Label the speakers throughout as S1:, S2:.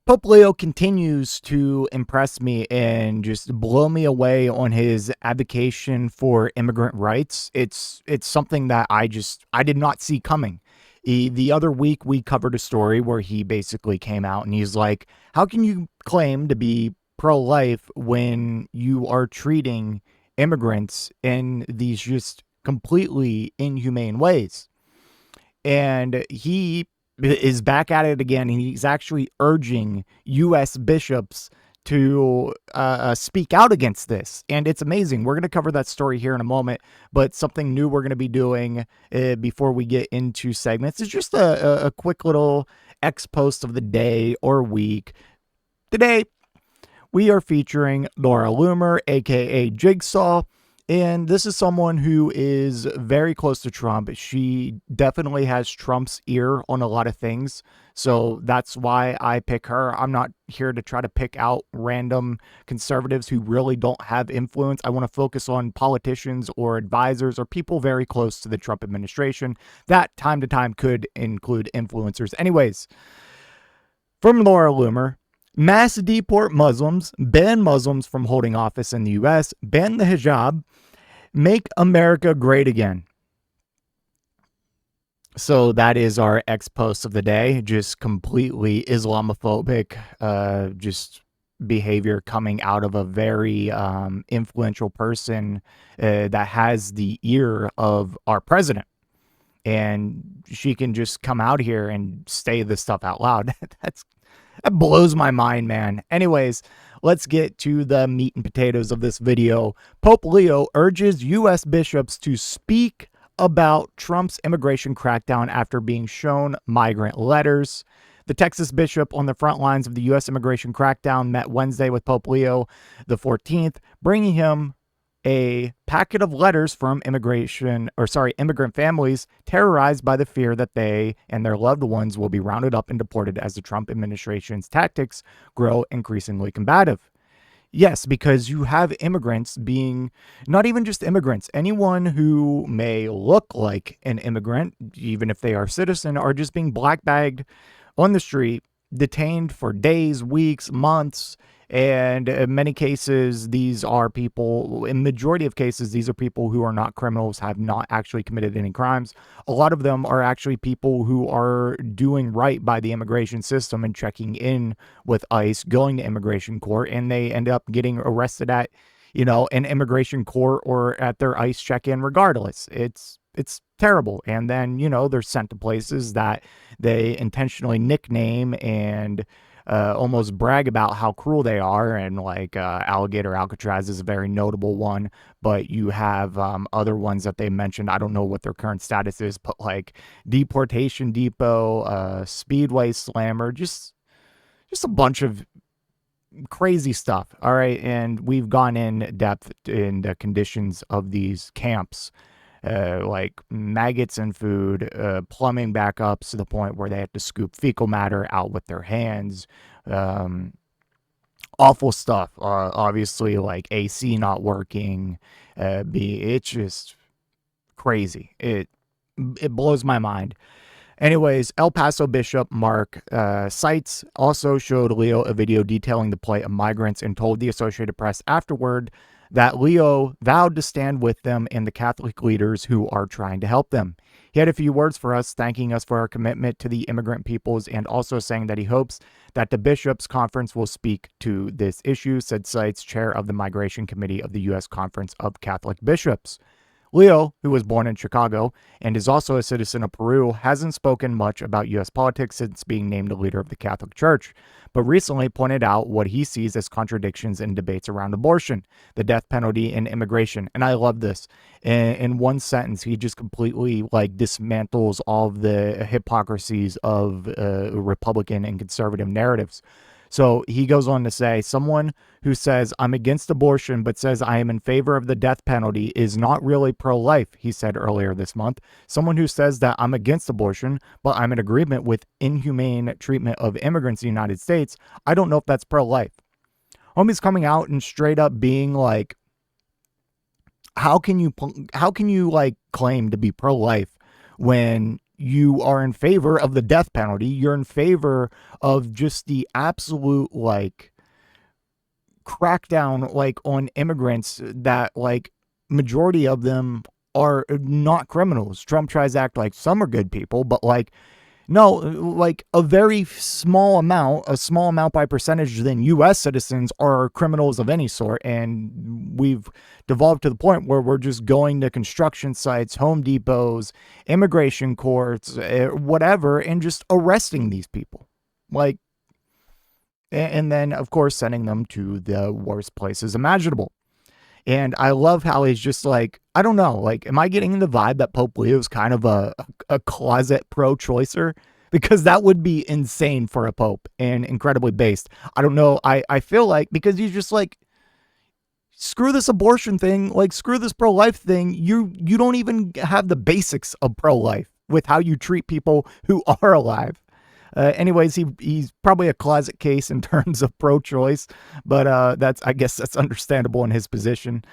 S1: Pope Leo continues to impress me and just blow me away on his advocacy for immigrant rights. It's something that I did not see coming. The other week we covered a story where he basically came out and he's like, "How can you claim to be pro-life when you are treating immigrants in these just completely inhumane ways?" And he is back at it again, and he's actually urging U.S. bishops to speak out against this. And it's amazing. We're going to cover that story here in a moment, but something new we're going to be doing before we get into segments is just a quick little X post of the day or week. Today, we are featuring Laura Loomer, aka Jigsaw. And this is someone who is very close to Trump. She definitely has Trump's ear on a lot of things. So that's why I pick her. I'm not here to try to pick out random conservatives who really don't have influence. I want to focus on politicians or advisors or people very close to the Trump administration. That time to time could include influencers. Anyways, from Laura Loomer. Mass deport Muslims, ban Muslims from holding office in the U.S., ban the hijab, make America great again. So that is our X post of the day. Just completely Islamophobic, just behavior coming out of a very influential person that has the ear of our president. And she can just come out here and say this stuff out loud. That blows my mind, man. Anyways, let's get to the meat and potatoes of this video. Pope Leo urges U.S. bishops to speak about Trump's immigration crackdown after being shown migrant letters. The Texas bishop on the front lines of the U.S. immigration crackdown met Wednesday with Pope Leo the 14th, bringing him a packet of letters from immigrant families terrorized by the fear that they and their loved ones will be rounded up and deported as the Trump administration's tactics grow increasingly combative. Yes, because you have immigrants being, not even just immigrants, anyone who may look like an immigrant, even if they are citizen, are just being black-bagged on the street, detained for days, weeks, months. And in many cases, these are people, in majority of cases, these are people who are not criminals, have not actually committed any crimes. A lot of them are actually people who are doing right by the immigration system and checking in with ICE, going to immigration court, and they end up getting arrested at, an immigration court or at their ICE check-in regardless. It's terrible. And then, they're sent to places that they intentionally nickname and almost brag about how cruel they are. And like Alligator Alcatraz is a very notable one, but you have other ones that they mentioned. I don't know what their current status is, but like Deportation Depot, Speedway Slammer, just a bunch of crazy stuff. All right. And we've gone in depth in the conditions of these camps. Like maggots in food, plumbing backups to the point where they have to scoop fecal matter out with their hands. Awful stuff. Obviously, like AC not working. It's just crazy. It blows my mind. Anyways, El Paso Bishop Mark Seitz also showed Leo a video detailing the plight of migrants and told the Associated Press afterward that Leo vowed to stand with them and the Catholic leaders who are trying to help them. He had a few words for us, thanking us for our commitment to the immigrant peoples and also saying that he hopes that the Bishops' Conference will speak to this issue, said Seitz, chair of the Migration Committee of the U.S. Conference of Catholic Bishops. Leo, who was born in Chicago and is also a citizen of Peru, hasn't spoken much about U.S. politics since being named a leader of the Catholic Church, but recently pointed out what he sees as contradictions in debates around abortion, the death penalty, and immigration. And I love this. In one sentence, he just completely dismantles all of the hypocrisies of Republican and conservative narratives. So he goes on to say, someone who says, I'm against abortion, but says I am in favor of the death penalty is not really pro-life, he said earlier this month. Someone who says that I'm against abortion, but I'm in agreement with inhumane treatment of immigrants in the United States, I don't know if that's pro-life. Homie's coming out and straight up being like, how can you claim to be pro-life when you are in favor of the death penalty. You're in favor of just the absolute like crackdown like on immigrants that like majority of them are not criminals. Trump tries to act like some are good people, but like no, like a very small amount, a small amount by percentage than US citizens are criminals of any sort. And we've devolved to the point where we're just going to construction sites, Home Depots, immigration courts, whatever, and just arresting these people. Like, and then, of course, sending them to the worst places imaginable. And I love how he's just like, I don't know, like, am I getting the vibe that Pope Leo is kind of a closet pro-choicer? Because that would be insane for a pope and incredibly based. I don't know. I feel like because he's just like, screw this abortion thing, like screw this pro-life thing. You don't even have the basics of pro-life with how you treat people who are alive. Anyways, he's probably a closet case in terms of pro-choice, but I guess that's understandable in his position.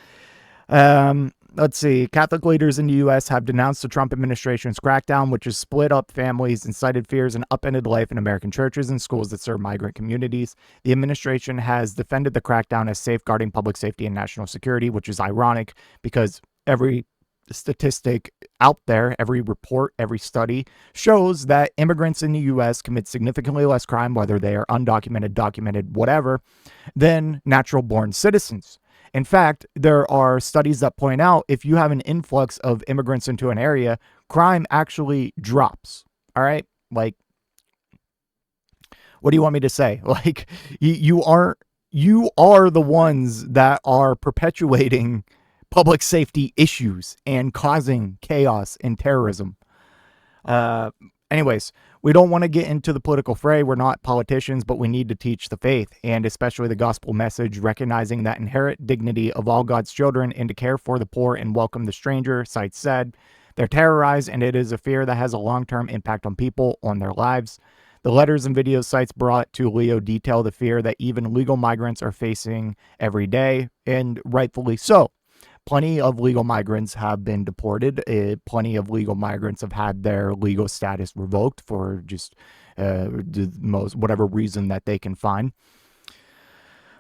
S1: Let's see. Catholic leaders in the U.S. have denounced the Trump administration's crackdown, which has split up families, incited fears, and upended life in American churches and schools that serve migrant communities. The administration has defended the crackdown as safeguarding public safety and national security, which is ironic because every statistic out there, every report, every study shows that immigrants in the U.S. commit significantly less crime, whether they are undocumented, documented, whatever, than natural-born citizens. In fact, there are studies that point out if you have an influx of immigrants into an area, crime actually drops. All right? Like, what do you want me to say? Like, you are the ones that are perpetuating public safety issues and causing chaos and terrorism. Anyways, we don't want to get into the political fray. We're not politicians, but we need to teach the faith, and especially the gospel message, recognizing that inherent dignity of all God's children and to care for the poor and welcome the stranger. Sites said, they're terrorized, and it is a fear that has a long-term impact on people, on their lives. The letters and video sites brought to Leo detail the fear that even legal migrants are facing every day, and rightfully so. Plenty of legal migrants have been deported. Plenty of legal migrants have had their legal status revoked for just whatever reason that they can find.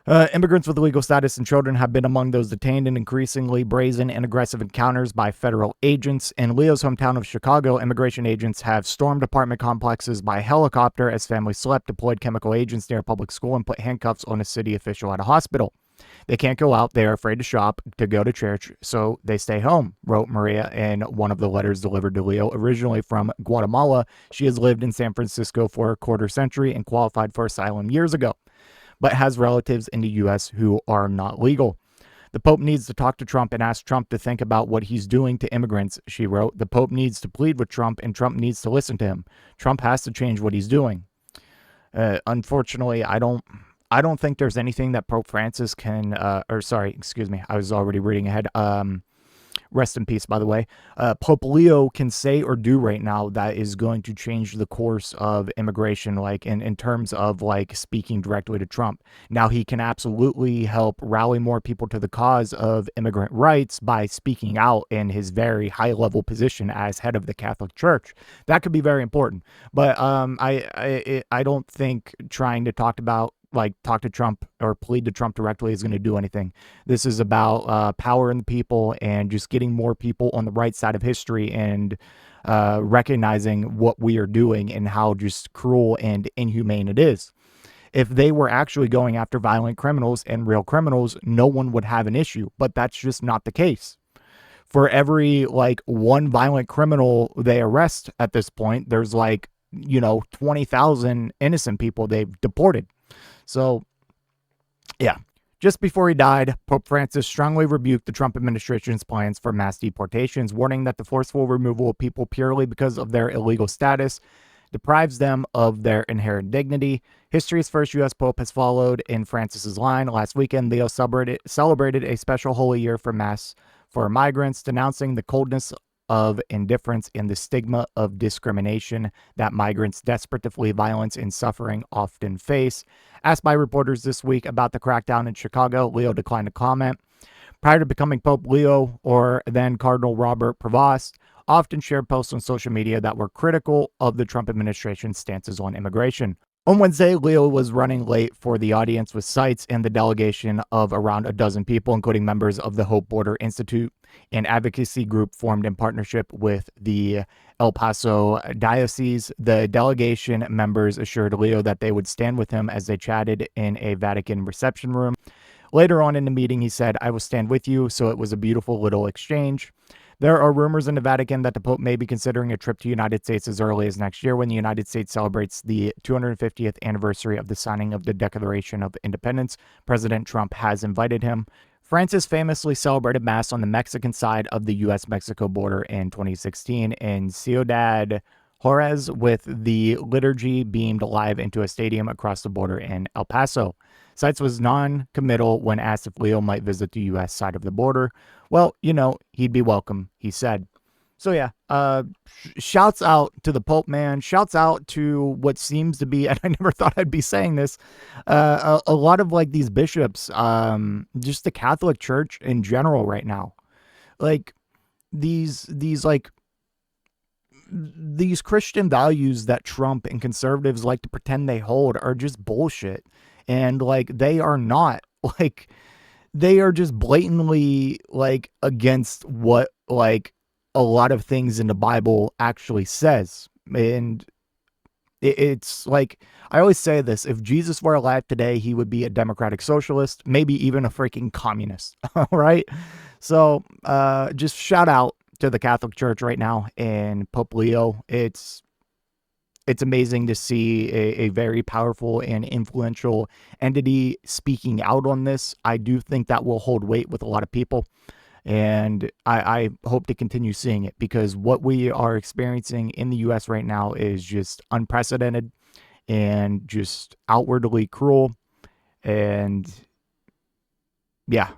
S1: Immigrants with legal status and children have been among those detained in increasingly brazen and aggressive encounters by federal agents. In Leo's hometown of Chicago, immigration agents have stormed apartment complexes by helicopter as families slept, deployed chemical agents near a public school, and put handcuffs on a city official at a hospital. They can't go out. They are afraid to shop, to go to church, so they stay home, wrote Maria in one of the letters delivered to Leo. Originally from Guatemala, she has lived in San Francisco for a quarter century and qualified for asylum years ago, but has relatives in the U.S. who are not legal. The Pope needs to talk to Trump and ask Trump to think about what he's doing to immigrants, she wrote. The Pope needs to plead with Trump, and Trump needs to listen to him. Trump has to change what he's doing. Unfortunately, I don't think there's anything that Pope Francis can, I was already reading ahead. Rest in peace, by the way. Pope Leo can say or do right now that is going to change the course of immigration, like in terms of like speaking directly to Trump. Now he can absolutely help rally more people to the cause of immigrant rights by speaking out in his very high level position as head of the Catholic Church. That could be very important. But I don't think trying to talk to Trump or plead to Trump directly is going to do anything. This is about power in the people and just getting more people on the right side of history and recognizing what we are doing and how just cruel and inhumane it is. If they were actually going after violent criminals and real criminals, no one would have an issue, but that's just not the case. For every one violent criminal they arrest at this point, there's 20,000 innocent people they've deported. So, yeah. Just before he died, Pope Francis strongly rebuked the Trump administration's plans for mass deportations, warning that the forceful removal of people purely because of their illegal status deprives them of their inherent dignity. History's first U.S. Pope has followed in Francis's line. Last weekend, Leo celebrated a special Holy Year for Mass for migrants, denouncing the coldness of indifference and the stigma of discrimination that migrants desperate to flee violence and suffering often face. Asked by reporters this week about the crackdown in Chicago, Leo declined to comment. Prior to becoming Pope Leo, or then Cardinal Robert Prevost, often shared posts on social media that were critical of the Trump administration's stances on immigration. On Wednesday, Leo was running late for the audience with Seitz and the delegation of around a dozen people, including members of the Hope Border Institute, an advocacy group formed in partnership with the El Paso Diocese. The delegation members assured Leo that they would stand with him as they chatted in a Vatican reception room. Later on in the meeting, he said, "I will stand with you," so it was a beautiful little exchange. There are rumors in the Vatican that the Pope may be considering a trip to the United States as early as next year when the United States celebrates the 250th anniversary of the signing of the Declaration of Independence. President Trump has invited him. Francis famously celebrated Mass on the Mexican side of the U.S.-Mexico border in 2016 in Ciudad Juarez, with the liturgy beamed live into a stadium across the border in El Paso. Seitz was non-committal when asked if Leo might visit the U.S. side of the border. Well, he'd be welcome, he said. So yeah, shouts out to the Pope, man. Shouts out to what seems to be, and I never thought I'd be saying this, a lot of like these bishops, just the Catholic Church in general right now. Like these Christian values that Trump and conservatives like to pretend they hold are just bullshit. And like, they are not. Like, they are just blatantly like against what like a lot of things in the Bible actually says. And it's like, I always say this: if Jesus were alive today, he would be a democratic socialist, maybe even a freaking communist. All right. So just shout out to the Catholic Church right now and Pope Leo. It's amazing to see a very powerful and influential entity speaking out on this. I do think that will hold weight with a lot of people. And I hope to continue seeing it, because what we are experiencing in the U.S. right now is just unprecedented and just outwardly cruel. And yeah,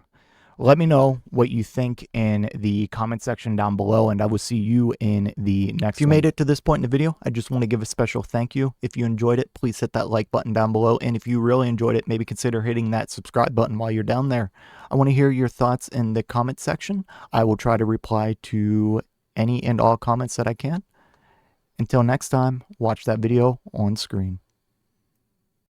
S1: let me know what you think in the comment section down below, and I will see you in the next one. If you made it to this point in the video, I just want to give a special thank you. If you enjoyed it, please hit that like button down below. And if you really enjoyed it, maybe consider hitting that subscribe button while you're down there. I want to hear your thoughts in the comment section. I will try to reply to any and all comments that I can. Until next time, watch that video on screen.